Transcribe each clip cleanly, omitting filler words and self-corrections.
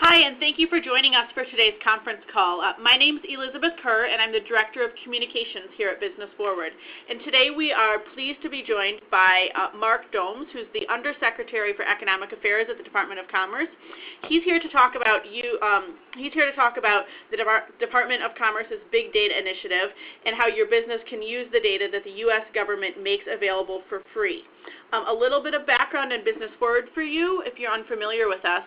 Hi, and thank you for joining us for today's conference call. My name is Elizabeth Kerr, and I'm the Director of Communications here at Business Forward. And today we are pleased to be joined by Mark Domes, who's the Undersecretary for Economic Affairs at the Department of Commerce. He's here to talk about the Department of Commerce's Big Data Initiative and how your business can use the data that the U.S. government makes available for free. A little bit of background on Business Forward for you, if you're unfamiliar with us.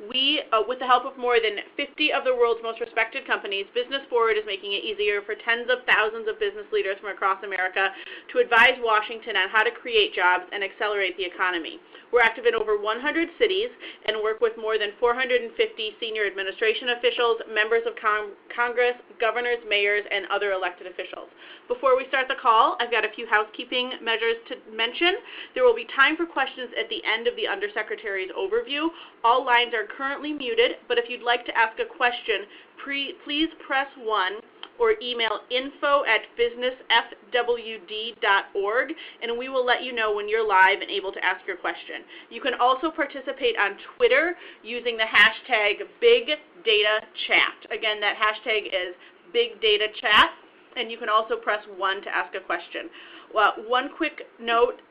We, with the help of more than 50 of the world's most respected companies, Business Forward is making it easier for tens of thousands of business leaders from across America to advise Washington on how to create jobs and accelerate the economy. We're active in over 100 cities and work with more than 450 senior administration officials, members of Congress, governors, mayors, and other elected officials. Before we start the call, I've got a few housekeeping measures to mention. There will be time for questions at the end of the Undersecretary's overview. All lines are currently muted, but if you'd like to ask a question, please press 1 or email info@businessfwd.org, and we will let you know when you're live and able to ask your question. You can also participate on Twitter using the hashtag BigDataChat. Again, that hashtag is BigDataChat, and you can also press 1 to ask a question. Well, one quick note,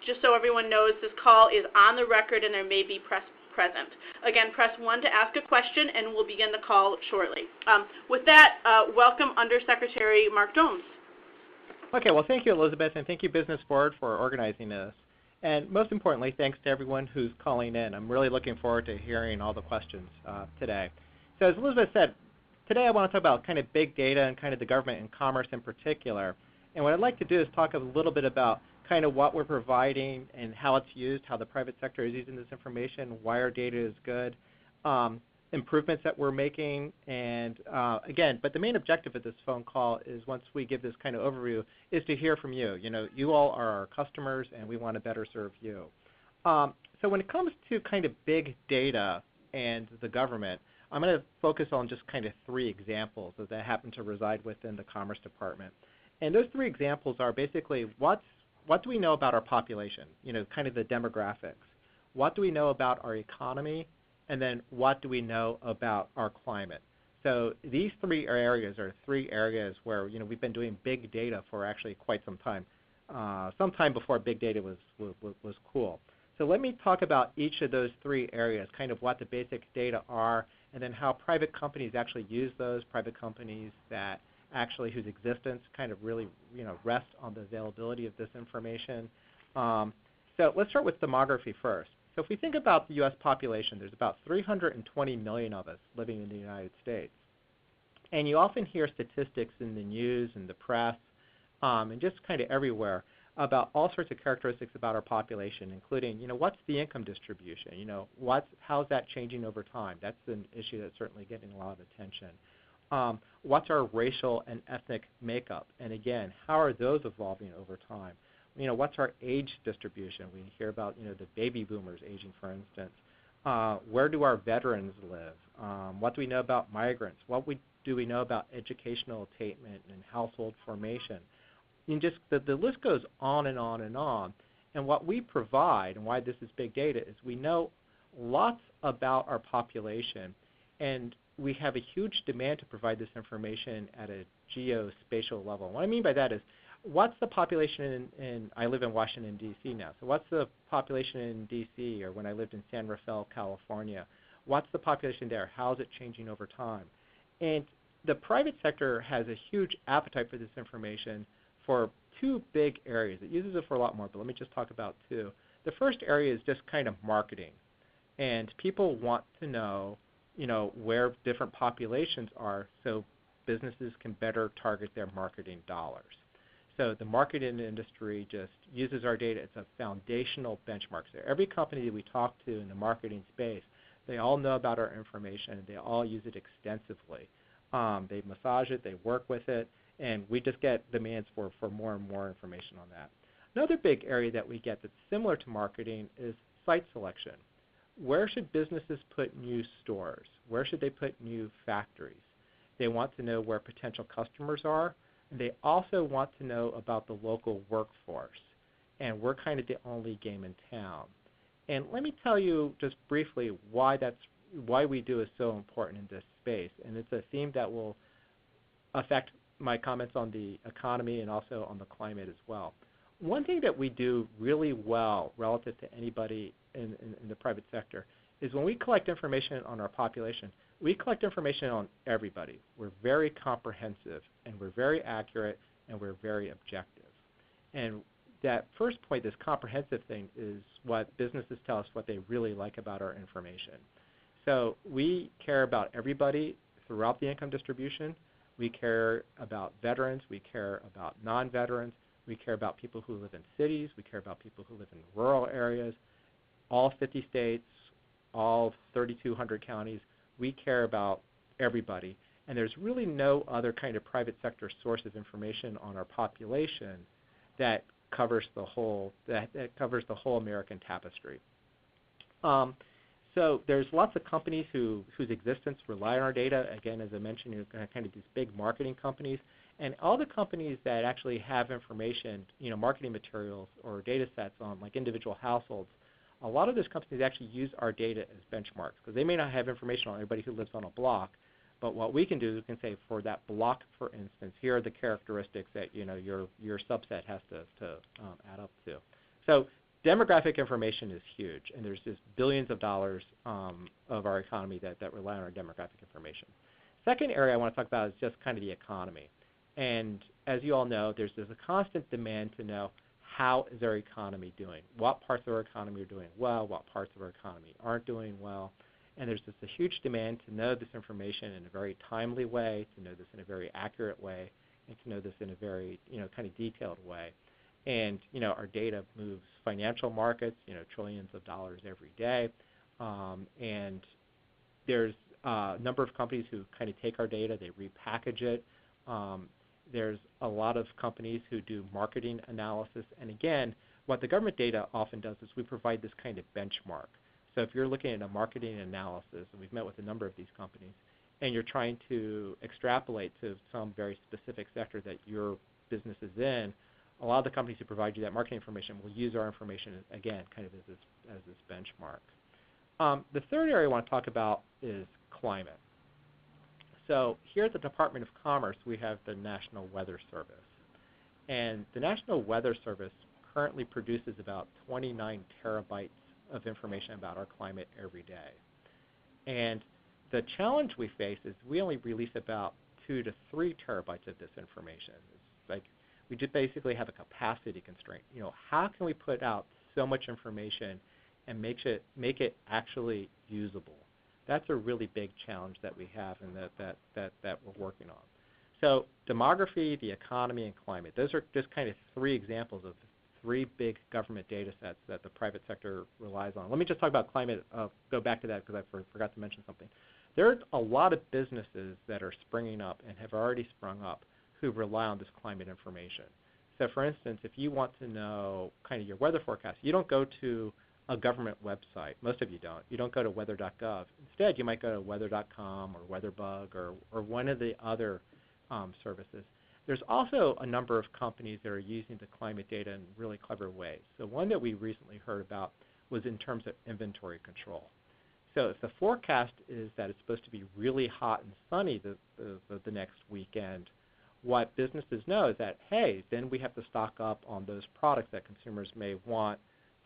just so everyone knows, this call is on the record and there may be press present. Again, press 1 to ask a question, and we'll begin the call shortly. With that, welcome Undersecretary Mark Domes. Okay, well, thank you, Elizabeth, and thank you, Business Forward, for organizing this. And most importantly, thanks to everyone who's calling in. I'm really looking forward to hearing all the questions today. So as Elizabeth said, today I want to talk about kind of big data and kind of the government and commerce in particular. And what I'd like to do is talk a little bit about kind of what we're providing and how it's used, how the private sector is using this information, why our data is good, improvements that we're making, and again, but the main objective of this phone call is, once we give this kind of overview, is to hear from you. You know, you all are our customers, and we want to better serve you. So when it comes to kind of big data and the government, I'm going to focus on just kind of 3 examples that happen to reside within the Commerce Department. And those 3 examples are basically what do we know about our population, you know, kind of the demographics? What do we know about our economy? And then what do we know about our climate? So these 3 areas are 3 areas where, you know, we've been doing big data for actually quite some time before big data was cool. So let me talk about each of those 3 areas, kind of what the basic data are, and then how private companies actually use those, private companies that actually whose existence kind of really, you know, rests on the availability of this information. So let's start with demography first. So if we think about the U.S. population, there's about 320 million of us living in the United States. And you often hear statistics in the news and the press and just kind of everywhere about all sorts of characteristics about our population, including, you know, what's the income distribution? You know, how's that changing over time? That's an issue that's certainly getting a lot of attention. What's our racial and ethnic makeup? And again, how are those evolving over time? You know, what's our age distribution? We hear about, you know, the baby boomers aging, for instance. Where do our veterans live? What do we know about migrants? Do we know about educational attainment and household formation? And just the list goes on and on and on. And what we provide, and why this is big data, is we know lots about our population, and we have a huge demand to provide this information at a geospatial level. What I mean by that is, what's the population I live in Washington, D.C. now, so what's the population in D.C. or when I lived in San Rafael, California? What's the population there? How is it changing over time? And the private sector has a huge appetite for this information for 2 big areas. It uses it for a lot more, but let me just talk about 2. The first area is just kind of marketing. And people want to know, you know, where different populations are so businesses can better target their marketing dollars. So the marketing industry just uses our data. It's a foundational benchmark. So every company that we talk to in the marketing space, they all know about our information, and they all use it extensively. They massage it, they work with it, and we just get demands for more and more information on that. Another big area that we get that's similar to marketing is site selection. Where should businesses put new stores? Where should they put new factories? They want to know where potential customers are, and they also want to know about the local workforce. And we're kind of the only game in town. And let me tell you just briefly why that's why we do is so important in this space, and it's a theme that will affect my comments on the economy and also on the climate as well. One thing that we do really well relative to anybody in the private sector is when we collect information on our population, we collect information on everybody. We're very comprehensive, and we're very accurate, and we're very objective. And that first point, this comprehensive thing, is what businesses tell us what they really like about our information. So we care about everybody throughout the income distribution. We care about veterans. We care about non-veterans. We care about people who live in cities. We care about people who live in rural areas, all 50 states, all 3,200 counties. We care about everybody. And there's really no other kind of private sector source of information on our population that covers the whole American tapestry. So there's lots of companies whose existence rely on our data. Again, as I mentioned, you're going to kind of these big marketing companies, and all the companies that actually have information, marketing materials or data sets on like individual households. A lot of those companies actually use our data as benchmarks because they may not have information on everybody who lives on a block. But what we can do is we can say for that block, for instance, here are the characteristics that your subset has to add up to. So demographic information is huge, and there's just billions of dollars of our economy that rely on our demographic information. Second area I want to talk about is just kind of the economy. And as you all know, there's a constant demand to know how is our economy doing, what parts of our economy are doing well, what parts of our economy aren't doing well. And there's just a huge demand to know this information in a very timely way, to know this in a very accurate way, and to know this in a very kind of detailed way. And our data moves financial markets, trillions of dollars every day. And there's a number of companies who kind of take our data, they repackage it. There's a lot of companies who do marketing analysis. And again, what the government data often does is we provide this kind of benchmark. So if you're looking at a marketing analysis, and we've met with a number of these companies, and you're trying to extrapolate to some very specific sector that your business is in, a lot of the companies who provide you that marketing information will use our information, again, kind of as this benchmark. The third area I want to talk about is climate. So here at the Department of Commerce, we have the National Weather Service. And the National Weather Service currently produces about 29 terabytes of information about our climate every day. And the challenge we face is we only release about 2 to 3 terabytes of this information. It's like we just basically have a capacity constraint. How can we put out so much information and make it actually usable? That's a really big challenge that we have and that we're working on. So demography, the economy, and climate, those are just kind of 3 examples of 3 big government data sets that the private sector relies on. Let me just talk about climate. Go back to that because I forgot to mention something. There are a lot of businesses that are springing up and have already sprung up who rely on this climate information. So for instance, if you want to know kind of your weather forecast, you don't go to a government website. Most of you don't. You don't go to weather.gov. Instead, you might go to weather.com or WeatherBug or one of the other services. There's also a number of companies that are using the climate data in really clever ways. So one that we recently heard about was in terms of inventory control. So if the forecast is that it's supposed to be really hot and sunny the next weekend, what businesses know is that, hey, then we have to stock up on those products that consumers may want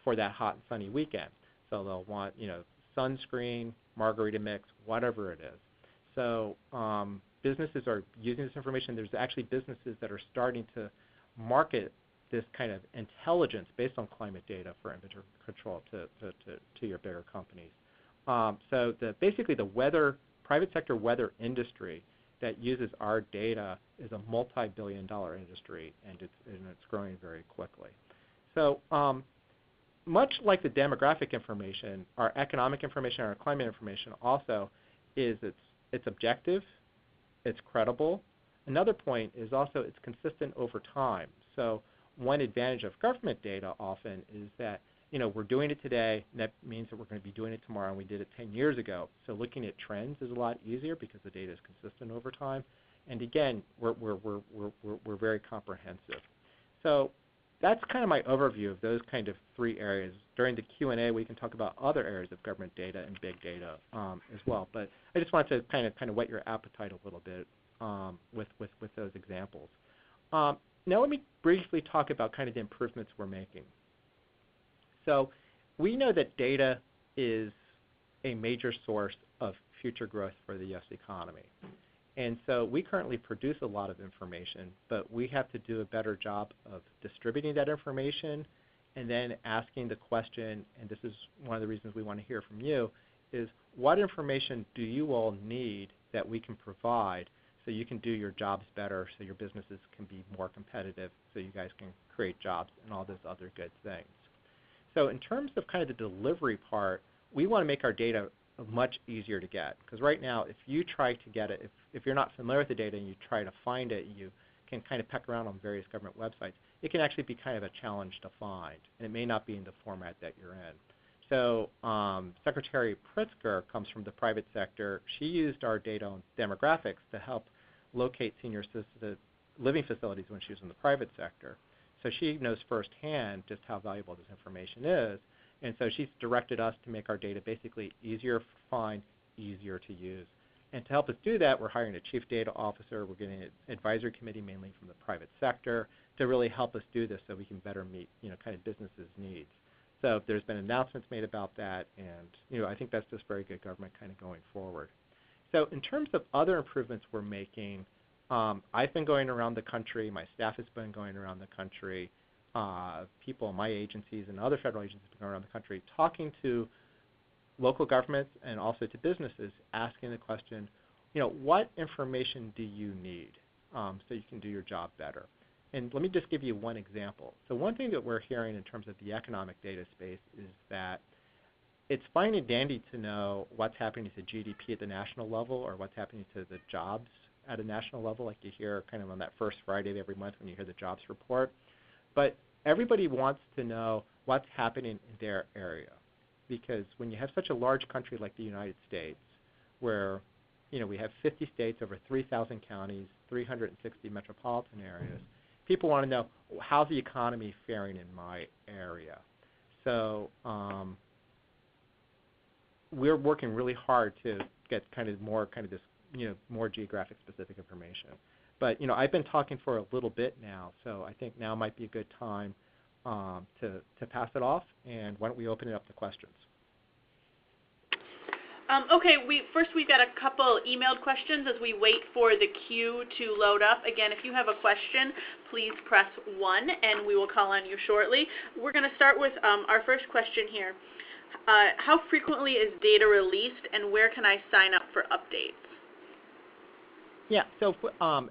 for that hot and sunny weekend. So they'll want, sunscreen, margarita mix, whatever it is. So businesses are using this information. There's actually businesses that are starting to market this kind of intelligence based on climate data for inventory control to your bigger companies. So basically the private sector weather industry that uses our data is a multi-billion-dollar industry, and it's growing very quickly. So much like the demographic information, our economic information, our climate information also is it's objective, it's credible. Another point is also it's consistent over time. So one advantage of government data often is that we're doing it today, and that means that we're going to be doing it tomorrow, and we did it 10 years ago. So looking at trends is a lot easier because the data is consistent over time. And again, we're very comprehensive. So that's kind of my overview of those kind of three areas. During the Q&A, we can talk about other areas of government data and big data as well. But I just wanted to kind of whet your appetite a little bit with those examples. Now let me briefly talk about kind of the improvements we're making. So we know that data is a major source of future growth for the U.S. economy. And so we currently produce a lot of information, but we have to do a better job of distributing that information and then asking the question, and this is one of the reasons we want to hear from you, is what information do you all need that we can provide so you can do your jobs better, so your businesses can be more competitive, so you guys can create jobs and all those other good things. So in terms of kind of the delivery part, we want to make our data much easier to get. Because right now, if you try to get it, if you're not familiar with the data and you try to find it, you can kind of peck around on various government websites, it can actually be kind of a challenge to find. And it may not be in the format that you're in. So Secretary Pritzker comes from the private sector. She used our data on demographics to help locate senior assisted living facilities when she was in the private sector. So she knows firsthand just how valuable this information is. And so she's directed us to make our data basically easier to find, easier to use. And to help us do that, we're hiring a chief data officer. We're getting an advisory committee mainly from the private sector to really help us do this so we can better meet, kind of businesses' needs. So there's been announcements made about that, and I think that's just very good government kind of going forward. So in terms of other improvements we're making, I've been going around the country. My staff has been going around the country. People in my agencies and other federal agencies have been going around the country talking to local governments and also to businesses, asking the question, what information do you need so you can do your job better? And let me just give you one example. So one thing that we're hearing in terms of the economic data space is that it's fine and dandy to know what's happening to GDP at the national level or what's happening to the jobs at a national level, like you hear kind of on that first Friday of every month when you hear the jobs report. But everybody wants to know what's happening in their area. Because when you have such a large country like the United States, where we have 50 states, over 3,000 counties, 360 metropolitan areas, people want to know, how's the economy faring in my area? So we're working really hard to get more geographic specific information. But I've been talking for a little bit now, so I think now might be a good time to pass it off. And why don't we open it up to questions? Okay, we've got a couple emailed questions as we wait for the queue to load up. Again, if you have a question, please press 1 and we will call on you shortly. We're going to start with our first question here. How frequently is data released and where can I sign up for updates? Yeah, so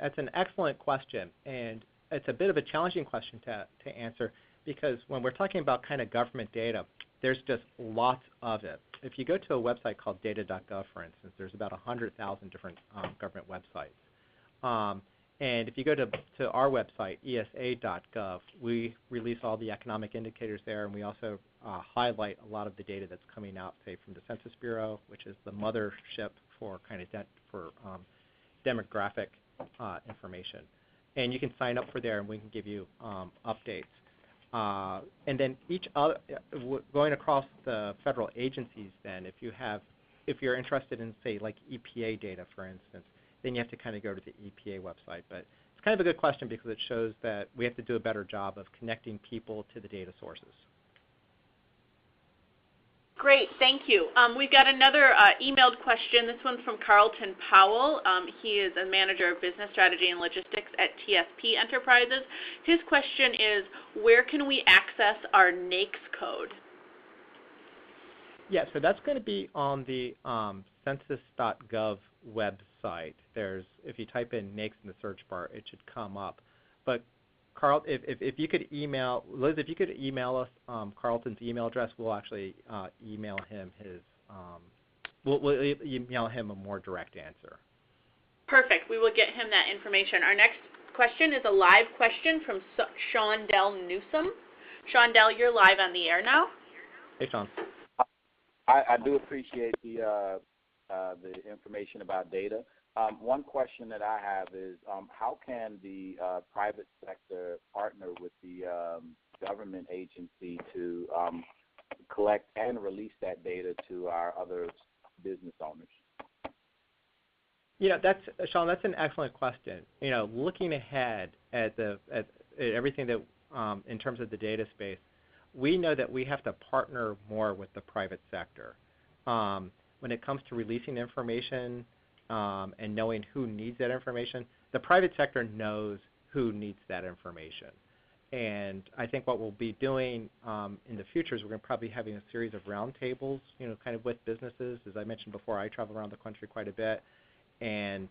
it's an excellent question, and it's a bit of a challenging question to answer because when we're talking about kind of government data, there's just lots of it. If you go to a website called data.gov, for instance, there's about 100,000 different government websites. And if you go to our website, esa.gov, we release all the economic indicators there, and we also highlight a lot of the data that's coming out, say, from the Census Bureau, which is the mothership for kind of demographic information. And you can sign up for there, and we can give you updates. And then going across the federal agencies, then if you're interested in, say, like EPA data, for instance, then you have to kind of go to the EPA website. But it's kind of a good question because it shows that we have to do a better job of connecting people to the data sources. Great, thank you. We've got another emailed question. This one's from Carlton Powell. He is a manager of business strategy and logistics at TSP Enterprises. His question is, where can we access our NAICS code? Yeah, so that's going to be on the census.gov website. If you type in NAICS in the search bar, it should come up. But Carl, if you could email, Liz, if you could email us Carlton's email address, we'll actually email him we'll email him a more direct answer. Perfect. We will get him that information. Our next question is a live question from Shondell Newsom. Shondell, you're live on the air now. Hey, Sean. I do appreciate the information about data. One question that I have is how can the private sector partner with the government agency to collect and release that data to our other business owners? Sean, that's an excellent question. Looking ahead at everything that in terms of the data space, we know that we have to partner more with the private sector. When it comes to releasing information and knowing who needs that information, the private sector knows who needs that information. And I think what we'll be doing in the future is we're going to probably having a series of roundtables, kind of with businesses. As I mentioned before, I travel around the country quite a bit, and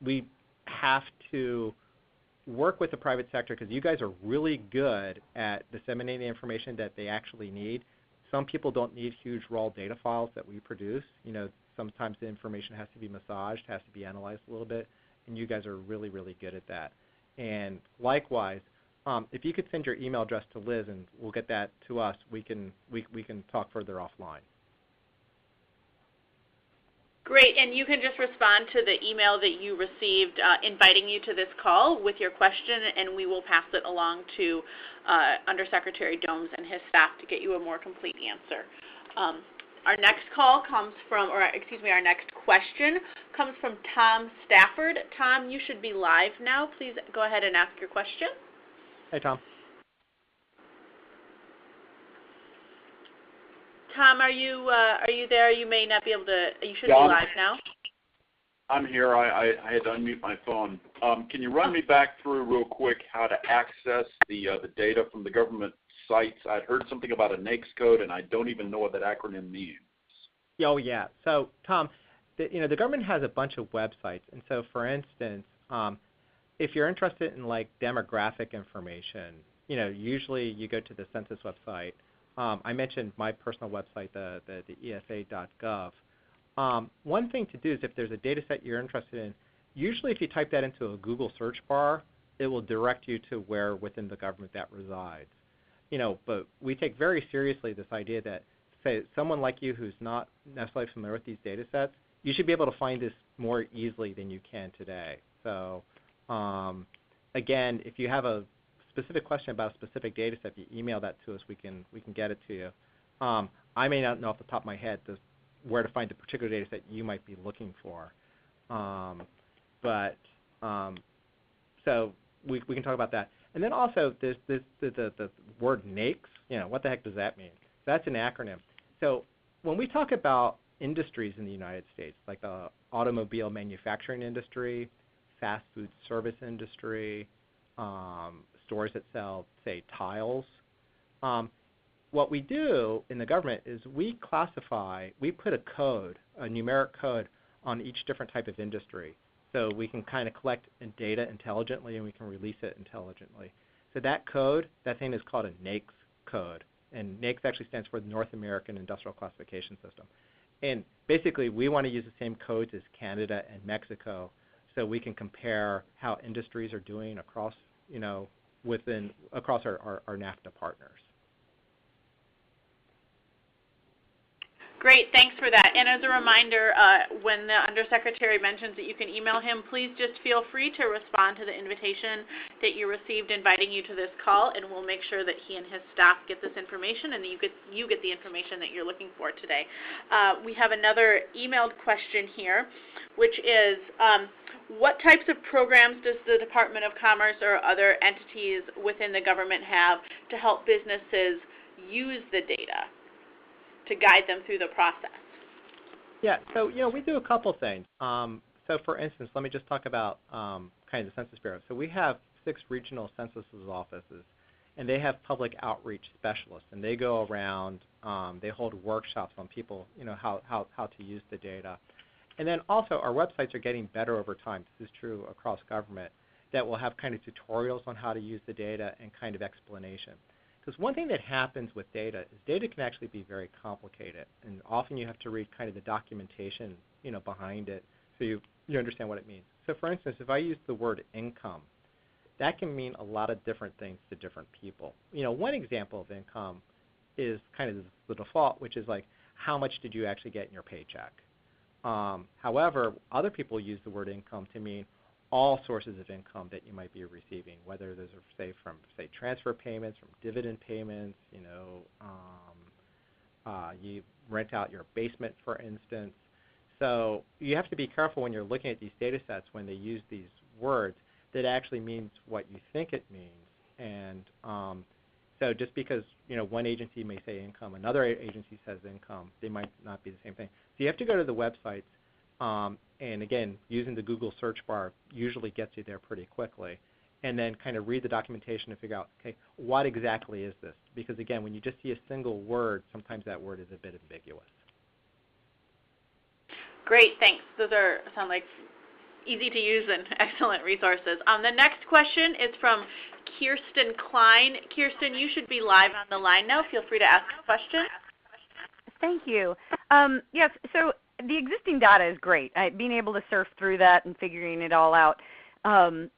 we have to work with the private sector because you guys are really good at disseminating information that they actually need. Some people don't need huge raw data files that we produce. Sometimes the information has to be massaged, has to be analyzed a little bit, and you guys are really, really good at that. And likewise, if you could send your email address to Liz and we'll get that to us, we can talk further offline. Great, and you can just respond to the email that you received inviting you to this call with your question, and we will pass it along to Undersecretary Domes and his staff to get you a more complete answer. Our next our next question comes from Tom Stafford. Tom, you should be live now. Please go ahead and ask your question. Hey, Tom. Tom, are you there? You may not be able to. You should be live now. I'm here. I had to unmute my phone. Can you run me back through real quick how to access the data from the government sites? I'd heard something about a NAICS code, and I don't even know what that acronym means. Oh, yeah. So, Tom, the government has a bunch of websites, and so, for instance, if you're interested in like demographic information, usually you go to the census website. I mentioned my personal website, the ESA.gov. One thing to do is if there's a data set you're interested in, usually if you type that into a Google search bar, it will direct you to where within the government that resides. But we take very seriously this idea that, say, someone like you who's not necessarily familiar with these data sets, you should be able to find this more easily than you can today. So, again, if you have a specific question about a specific data set, if you email that to us, we can get it to you. I may not know off the top of my head where to find the particular data set you might be looking for. So we can talk about that. And then also the word NAICS, what the heck does that mean? That's an acronym. So when we talk about industries in the United States, like the automobile manufacturing industry, fast food service industry, stores that sell, say, tiles. What we do in the government is we put a code, a numeric code, on each different type of industry. So we can kind of collect data intelligently and we can release it intelligently. So that code, that thing is called a NAICS code. And NAICS actually stands for the North American Industrial Classification System. And basically we want to use the same codes as Canada and Mexico so we can compare how industries are doing across, across our NAFTA partners. Great, thanks for that. And as a reminder, when the Undersecretary mentions that you can email him, please just feel free to respond to the invitation that you received inviting you to this call, and we'll make sure that he and his staff get this information and that you get the information that you're looking for today. We have another emailed question here, which is, what types of programs does the Department of Commerce or other entities within the government have to help businesses use the data to guide them through the process? Yeah, so we do a couple things. So for instance, let me just talk about kind of the Census Bureau. So we have 6 regional census offices, and they have public outreach specialists, and they go around, they hold workshops on people, how to use the data. And then also our websites are getting better over time. This is true across government, that will have kind of tutorials on how to use the data and kind of explanation. Because one thing that happens with data is data can actually be very complicated, and often you have to read kind of the documentation, behind it, so you understand what it means. So for instance, if I use the word income, that can mean a lot of different things to different people. One example of income is kind of the default, which is like, how much did you actually get in your paycheck? However, other people use the word income to mean all sources of income that you might be receiving, whether those are, say, from, say, transfer payments, from dividend payments, you rent out your basement, for instance. So you have to be careful when you're looking at these data sets when they use these words that it actually means what you think it means. And so just because one agency may say income, another agency says income, they might not be the same thing. So you have to go to the websites, and again, using the Google search bar usually gets you there pretty quickly, and then kind of read the documentation to figure out, okay, what exactly is this? Because again, when you just see a single word, sometimes that word is a bit ambiguous. Great, thanks. Those sound like easy to use and excellent resources. The next question is from Kirsten Klein. Kirsten, you should be live on the line now. Feel free to ask a question. Thank you. Yes, so the existing data is great. Being able to surf through that and figuring it all out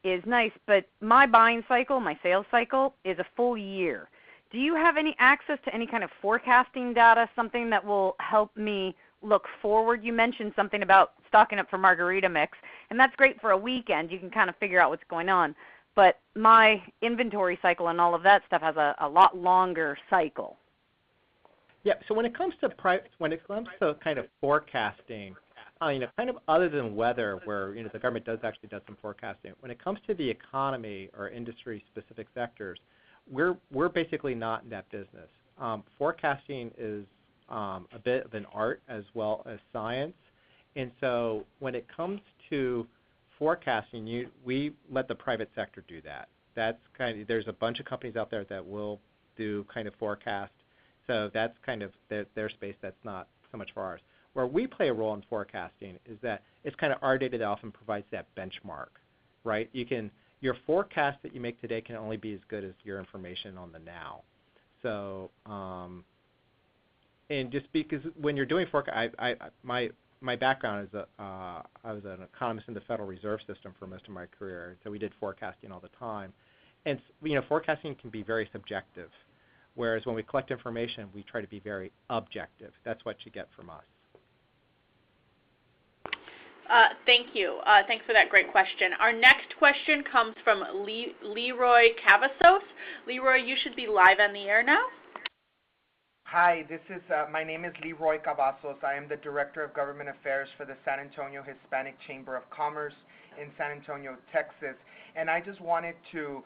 is nice, but my buying cycle, my sales cycle, is a full year. Do you have any access to any kind of forecasting data, something that will help me look forward? You mentioned something about stocking up for margarita mix, and that's great for a weekend. You can kind of figure out what's going on. But my inventory cycle and all of that stuff has a lot longer cycle. Yeah, so when it comes to kind of forecasting, kind of other than weather, where the government actually does some forecasting, when it comes to the economy or industry-specific sectors, we're basically not in that business. Forecasting is a bit of an art as well as science, and so when it comes to forecasting, we let the private sector do that. That's there's a bunch of companies out there that will do kind of forecast. So that's kind of their space. That's not so much for ours. Where we play a role in forecasting is that it's kind of our data that often provides that benchmark, right? Your forecast that you make today can only be as good as your information on the now. So, and just because when you're doing forecast, my background is I was an economist in the Federal Reserve System for most of my career, so we did forecasting all the time. And forecasting can be very subjective. Whereas when we collect information, we try to be very objective. That's what you get from us. Thank you. Thanks for that great question. Our next question comes from Leroy Cavazos. Leroy, you should be live on the air now. Hi, my name is Leroy Cavazos. I am the Director of Government Affairs for the San Antonio Hispanic Chamber of Commerce in San Antonio, Texas. And I just wanted to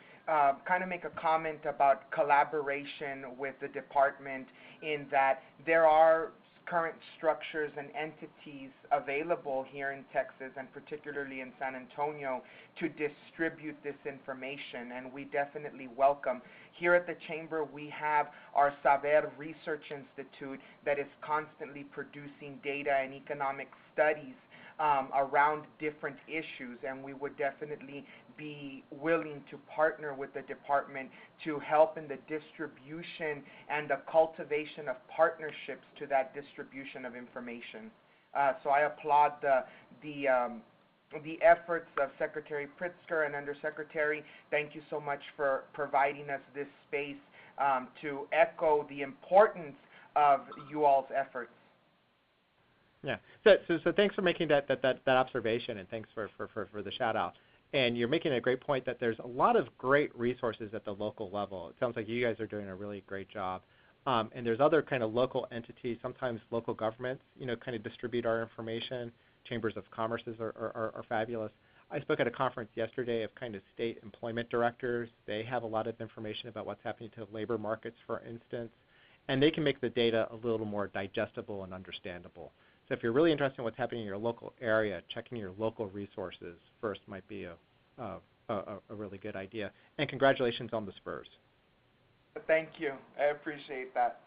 kind of make a comment about collaboration with the department, in that there are current structures and entities available here in Texas, and particularly in San Antonio, to distribute this information, and we definitely welcome. Here at the Chamber, we have our Saber Research Institute that is constantly producing data and economic studies around different issues, and we would definitely be willing to partner with the department to help in the distribution and the cultivation of partnerships to that distribution of information. So I applaud the efforts of Secretary Pritzker and Undersecretary. Thank you so much for providing us this space to echo the importance of you all's efforts. Yeah. So thanks for making that observation, and thanks for the shout out. And you're making a great point that there's a lot of great resources at the local level. It sounds like you guys are doing a really great job. And there's other kind of local entities, sometimes local governments, kind of distribute our information. Chambers of Commerce are fabulous. I spoke at a conference yesterday of kind of state employment directors. They have a lot of information about what's happening to labor markets, for instance, and they can make the data a little more digestible and understandable. So if you're really interested in what's happening in your local area, checking your local resources first might be a really good idea. And congratulations on the Spurs. Thank you. I appreciate that.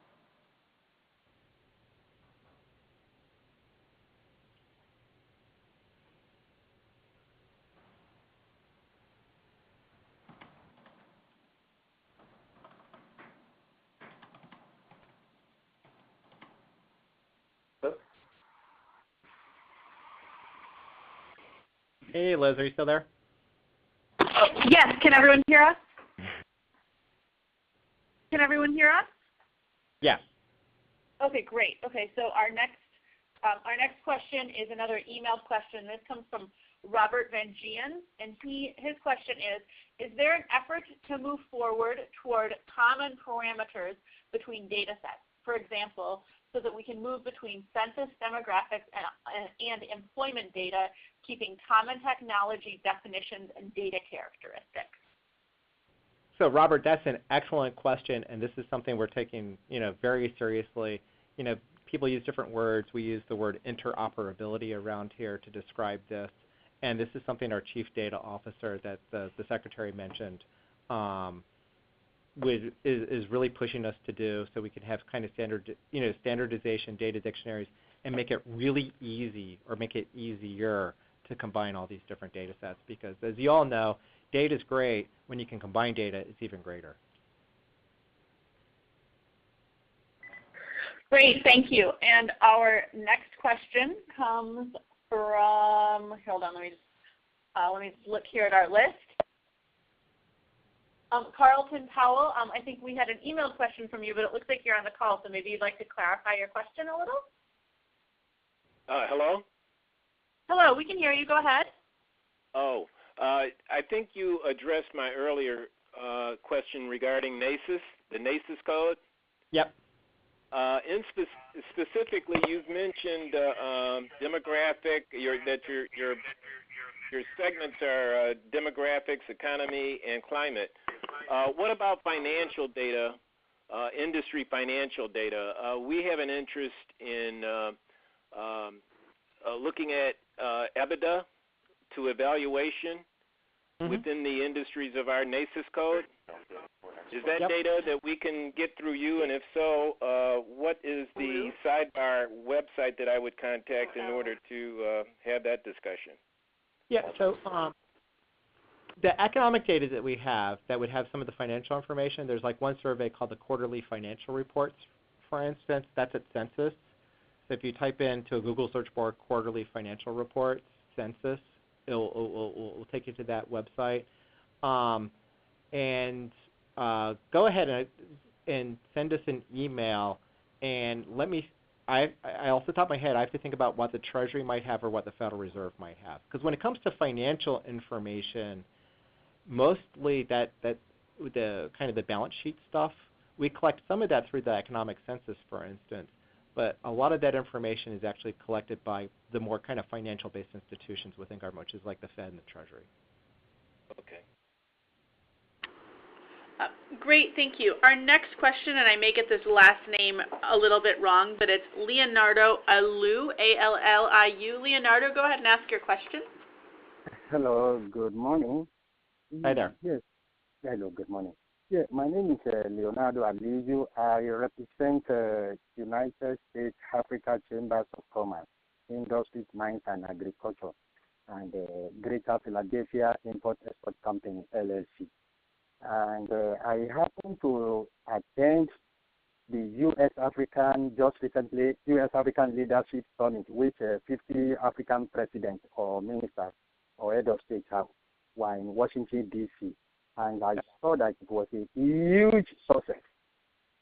Hey, Liz, are you still there? Oh, yes. Can everyone hear us? Can everyone hear us? Yes. Okay, great. Okay, so our next Our next question is another emailed question. This comes from Robert Van Gien, and his question is there an effort to move forward toward common parameters between data sets, for example, so that we can move between census demographics and employment data, keeping common technology definitions and data characteristics? So Robert, that's an excellent question, and this is something we're taking, very seriously. People use different words. We use the word interoperability around here to describe this, and this is something our chief data officer that the secretary mentioned is really pushing us to do, so we can have kind of standardization data dictionaries and make it really easy, or make it easier to combine all these different data sets, because as you all know, data is great. When you can combine data, it's even greater. Great, thank you. And our next question comes from, hold on, let me just look here at our list. Carlton Powell, I think we had an emailed question from you, but it looks like you're on the call, so maybe you'd like to clarify your question a little? Hello? Hello, we can hear you. Go ahead. Oh, I think you addressed my earlier question regarding NACIS, the NACIS code. Yep. Specifically, you've mentioned demographic. That your segments are demographics, economy, and climate. What about financial data? Industry financial data. We have an interest in looking at EBITDA to evaluation within the industries of our NACIS code. Is that data that we can get through you? And if so, what is the sidebar website that I would contact in order to have that discussion? Yeah, so the economic data that we have that would have some of the financial information, there's like one survey called the Quarterly Financial Reports, for instance. That's at Census. So if you type into a Google search bar Quarterly Financial Reports, Census, it'll take you to that website. Go ahead and send us an email, and let me. I off the top of my head, I have to think about what the Treasury might have or what the Federal Reserve might have. Because when it comes to financial information, mostly the kind of the balance sheet stuff, we collect some of that through the economic census, for instance. But a lot of that information is actually collected by the more kind of financial-based institutions within government, which is like the Fed and the Treasury. Okay. Great, thank you. Our next question, and I may get this last name a little bit wrong, but it's Leonardo Alliu, A-L-L-I-U. Leonardo, go ahead and ask your question. Hello, good morning. Hi there. Yes. Hello, good morning. Yeah, my name is Leonardo Alliu. I represent United States Africa Chambers of Commerce, Industries, Mines, and Agriculture, and Greater Philadelphia Import-Export Company, LLC. And I happen to attend the U.S. African Leadership Summit, which 50 African presidents or ministers or head of state were in Washington, D.C. And I saw that it was a huge success.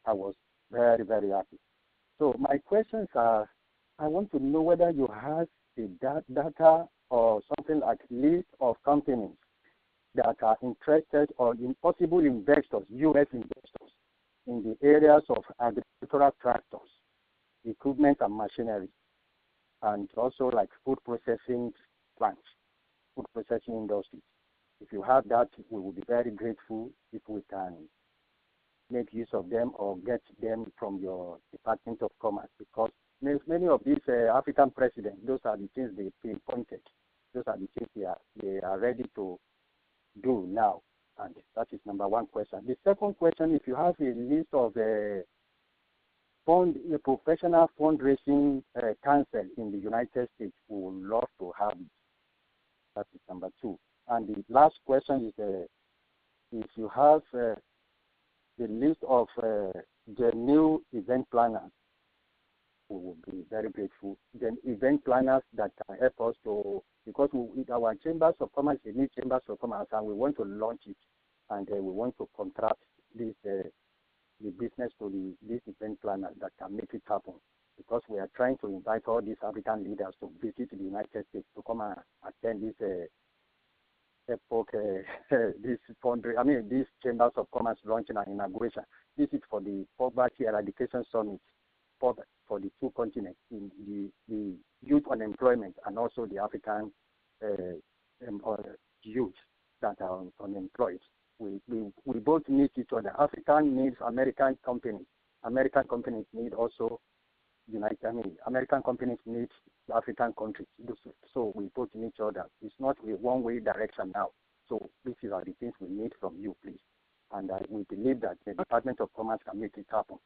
I was very, very happy. So my questions are, I want to know whether you have a data or something like list of companies that are interested or possible investors, U.S. investors, in the areas of agricultural tractors, equipment and machinery, and also like food processing plants, food processing industries. If you have that, we will be very grateful if we can make use of them or get them from your Department of Commerce, because many of these African presidents, those are the things they pinpointed. Those are the things they are ready to do now, and that is number one question. The second question, if you have a list of a professional fundraising council in the United States, we would love to have it. That is number two. And the last question is, if you have the list of the new event planners, we will be very grateful. Then event planners that can help us to, because our Chambers of Commerce is a new Chambers of Commerce, and we want to launch it, and we want to contract this the business to this event planner that can make it happen. because we are trying to invite all these African leaders to visit the United States to come and attend this these Chambers of Commerce launching and inauguration. This is for the Poverty Eradication Summit for the two continents, in the youth unemployment and also the African youth that are unemployed. We both need each other. African needs American companies. American companies need also American companies need the African countries. So we both need each other. It's not a one-way direction now. So these are the things we need from you, please. And we believe that the Department of Commerce can make it happen.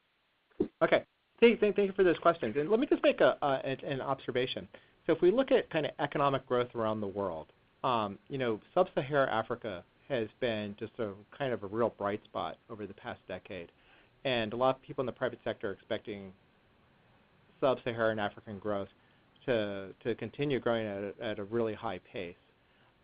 Okay. Thank you for those questions. And let me just make an observation. So if we look at kind of economic growth around the world, sub-Saharan Africa has been just a kind of a real bright spot over the past decade. And a lot of people in the private sector are expecting sub-Saharan African growth to continue growing at a really high pace.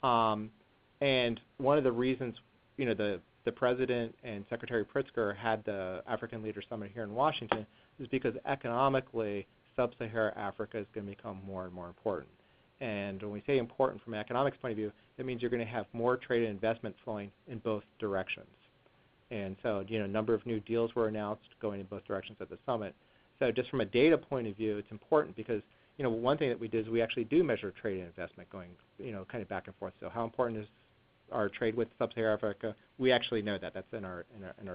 And one of the reasons, the President and Secretary Pritzker had the African Leaders Summit here in Washington is because economically, sub-Saharan Africa is going to become more and more important. And when we say important from an economics point of view, that means you're going to have more trade and investment flowing in both directions. And so, a number of new deals were announced going in both directions at the summit. So just from a data point of view, it's important because, one thing that we did is we actually do measure trade and investment going, kind of back and forth. So how important is our trade with sub-Saharan Africa? We actually know that. That's in our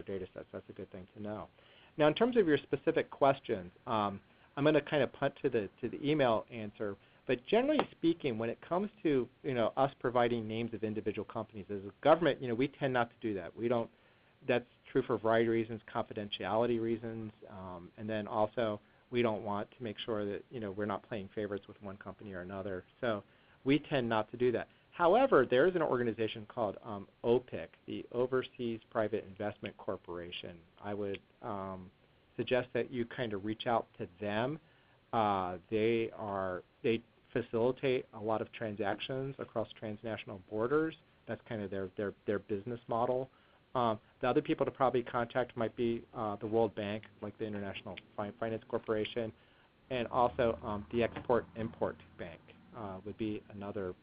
data sets. That's a good thing to know. Now, in terms of your specific questions, I'm going to kind of punt to the email answer. But generally speaking, when it comes to us providing names of individual companies as a government, we tend not to do that. We don't. That's true for a variety of reasons, confidentiality reasons, and then also we don't want to make sure that we're not playing favorites with one company or another. So we tend not to do that. However, there is an organization called OPIC, the Overseas Private Investment Corporation. I would suggest that you kind of reach out to them. They facilitate a lot of transactions across transnational borders. That's kind of their business model. The other people to probably contact might be the World Bank, like the International Finance Corporation, and also the Export-Import Bank would be another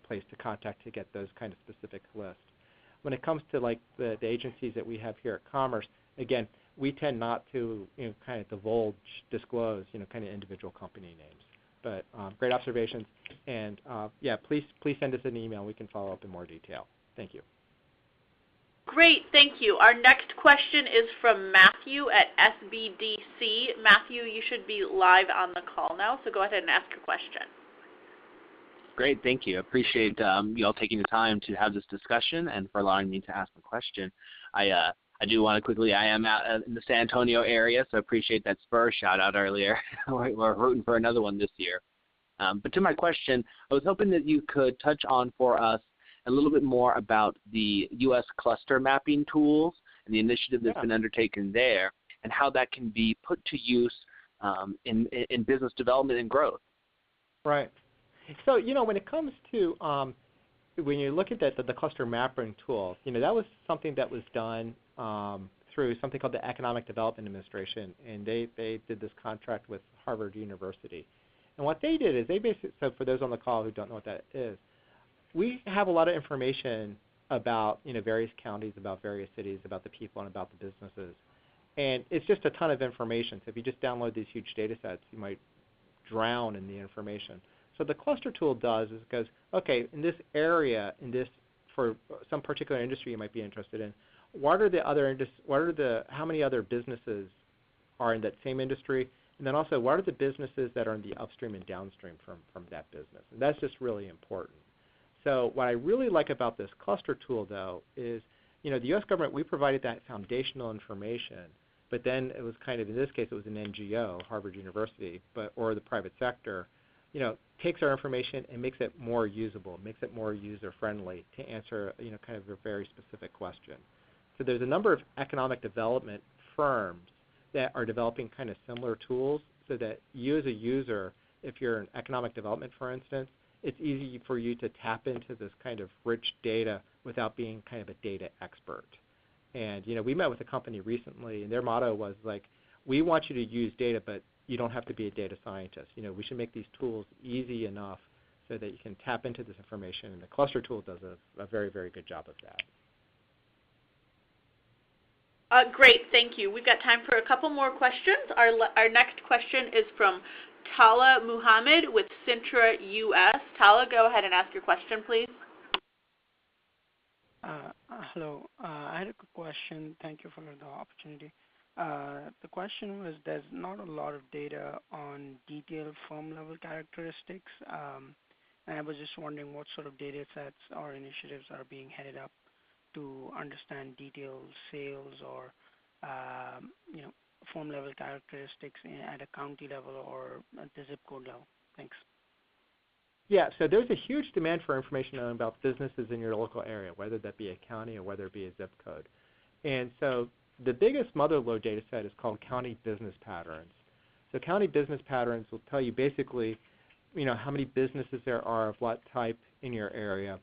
place to contact to get those kind of specific lists. When it comes to like the agencies that we have here at Commerce, again, we tend not to kind of disclose kind of individual company names. But great observations, and please send us an email. We can follow up in more detail. Thank you. Great, thank you. Our next question is from Matthew at SBDC. Matthew, you should be live on the call now, so go ahead and ask your question. Great, thank you. Appreciate you all taking the time to have this discussion and for allowing me to ask the question. I do want to quickly, I am out in the San Antonio area, so appreciate that Spurs shout out earlier. We're rooting for another one this year. But to my question, I was hoping that you could touch on for us a little bit more about the U.S. cluster mapping tools and the initiative that's been undertaken there and how that can be put to use in business development and growth. Right. So, when it comes to when you look at the cluster mapping tool, that was something that was done through something called the Economic Development Administration, and they did this contract with Harvard University. And what they did is they basically, so for those on the call who don't know what that is, we have a lot of information about various counties, about various cities, about the people, and about the businesses. And it's just a ton of information. So if you just download these huge data sets, you might drown in the information. So the cluster tool does is it goes, okay, in this area, for some particular industry you might be interested in, how many other businesses are in that same industry, and then also what are the businesses that are in the upstream and downstream from that business. And that's just really important. So what I really like about this cluster tool, though, is the U.S. government, we provided that foundational information, but then it was kind of, in this case, it was an NGO, Harvard University, or the private sector, takes our information and makes it more usable, makes it more user-friendly to answer, kind of a very specific question. So there's a number of economic development firms that are developing kind of similar tools so that you as a user, if you're in economic development, for instance, it's easy for you to tap into this kind of rich data without being kind of a data expert. And we met with a company recently, and their motto was like, we want you to use data, but you don't have to be a data scientist. We should make these tools easy enough so that you can tap into this information, and the cluster tool does a very, very good job of that. Great, thank you. We've got time for a couple more questions. Our next question is from Tala Muhammad with Sintra US. Tala, go ahead and ask your question, please. Hello. I had a quick question. Thank you for the opportunity. The question was, there's not a lot of data on detailed firm-level characteristics, and I was just wondering what sort of data sets or initiatives are being headed up to understand detailed sales or firm-level characteristics at a county level or at the zip code level. Thanks. Yeah, so there's a huge demand for information about businesses in your local area, whether that be a county or whether it be a zip code. And so the biggest motherlode data set is called County Business Patterns. So County Business Patterns will tell you basically, how many businesses there are of what type in your area.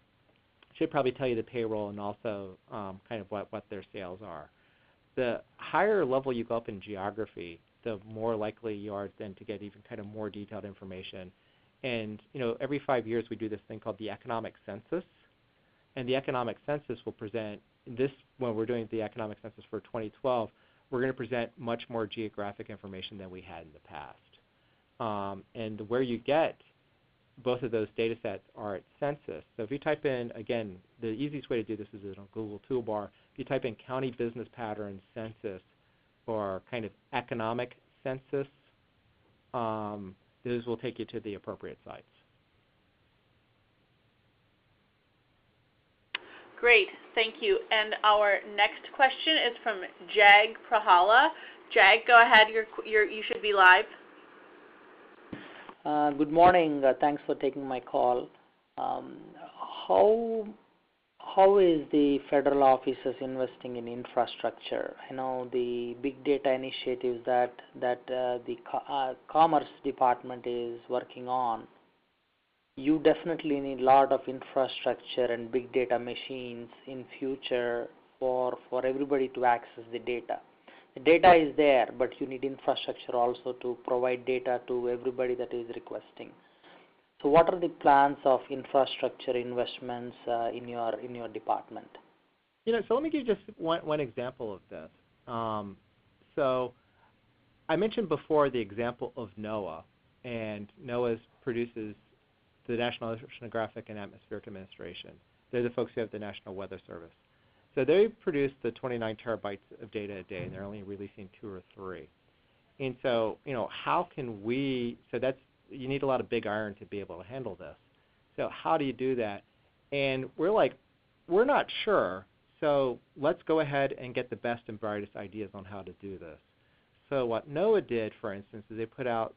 Should probably tell you the payroll and also kind of what their sales are. The higher level you go up in geography, the more likely you are then to get even kind of more detailed information. And every 5 years we do this thing called the economic census, and the economic census will present this. When we're doing the economic census for 2012, we're going to present much more geographic information than we had in the past. And where you get both of those data sets are at census. So if you type in, again, the easiest way to do this is on Google Toolbar. If you type in County Business Patterns Census or kind of economic census, those will take you to the appropriate sites. Great, thank you. And our next question is from Jag Prahala. Jag, go ahead. You should be live. Good morning. Thanks for taking my call. How is the federal offices investing in infrastructure? I know the big data initiatives that the Commerce Department is working on. You definitely need a lot of infrastructure and big data machines in future for everybody to access the data. The data is there, but you need infrastructure also to provide data to everybody that is requesting. So what are the plans of infrastructure investments in your department? So let me give you just one example of this. So I mentioned before the example of NOAA, and NOAA produces the National Oceanographic and Atmospheric Administration. They're the folks who have the National Weather Service. So they produce the 29 terabytes of data a day, and they're only releasing 2 or 3. And so, how can we? So you need a lot of big iron to be able to handle this. So how do you do that? And we're not sure. So let's go ahead and get the best and brightest ideas on how to do this. So what NOAA did, for instance, is they put out,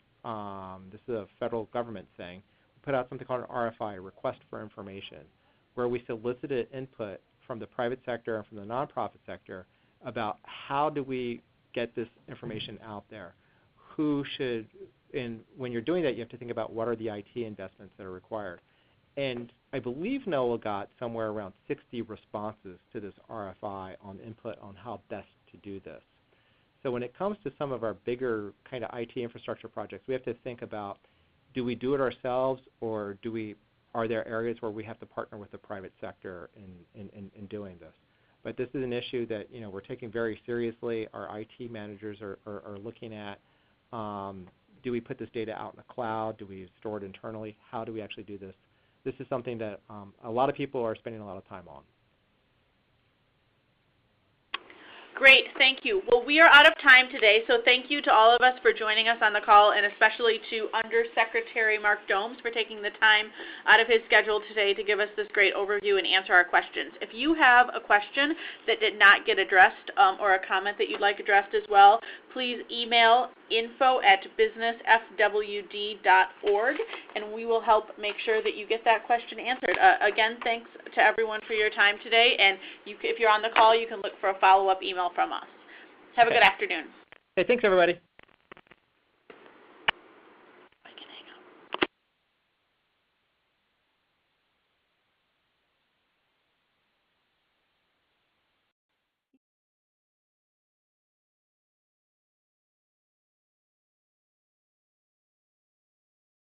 this is a federal government thing, put out something called an RFI, a request for information, where we solicited input from the private sector and from the nonprofit sector about how do we get this information out there. Who should, and when you're doing that, you have to think about what are the IT investments that are required. And I believe NOAA got somewhere around 60 responses to this RFI on input on how best to do this. So when it comes to some of our bigger kind of IT infrastructure projects, we have to think about, do we do it ourselves, or are there areas where we have to partner with the private sector in doing this? But this is an issue that we're taking very seriously. Our IT managers are looking at, do we put this data out in the cloud? Do we store it internally? How do we actually do this? This is something that a lot of people are spending a lot of time on. Great, thank you. Well, we are out of time today, so thank you to all of us for joining us on the call, and especially to Undersecretary Mark Domes for taking the time out of his schedule today to give us this great overview and answer our questions. If you have a question that did not get addressed or a comment that you'd like addressed as well, please email info@businessfwd.org, and we will help make sure that you get that question answered. Again, thanks to everyone for your time today, and if you're on the call, you can look for a follow-up email from us. Have a good afternoon. Hey, thanks, everybody.